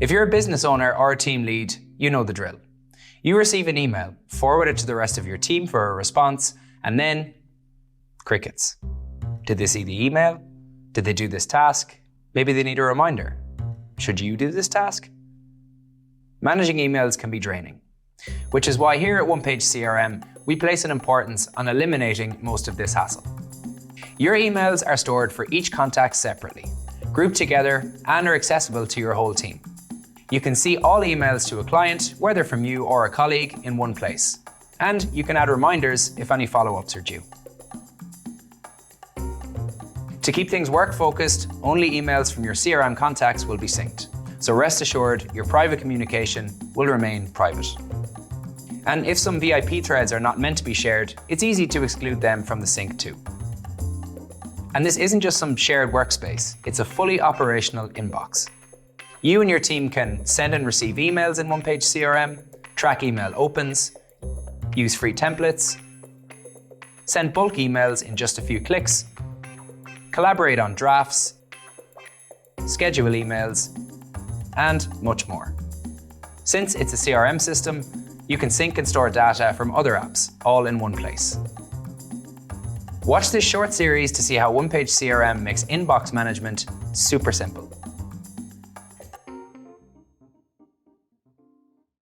If you're a business owner or a team lead, you know the drill. You receive an email, forward it to the rest of your team for a response, and then crickets. Did they see the email? Did they do this task? Maybe they need a reminder. Should you do this task? Managing emails can be draining, which is why here at OnePageCRM, we place an importance on eliminating most of this hassle. Your emails are stored for each contact separately, grouped together, and are accessible to your whole team. You can see all emails to a client, whether from you or a colleague, in one place. And you can add reminders if any follow-ups are due. To keep things work-focused, only emails from your CRM contacts will be synced. So rest assured, your private communication will remain private. And if some VIP threads are not meant to be shared, it's easy to exclude them from the sync too. And this isn't just some shared workspace, it's a fully operational inbox. You and your team can send and receive emails in OnePageCRM, track email opens, use free templates, send bulk emails in just a few clicks, collaborate on drafts, schedule emails, and much more. Since it's a CRM system, you can sync and store data from other apps, all in one place. Watch this short series to see how OnePageCRM makes inbox management super simple.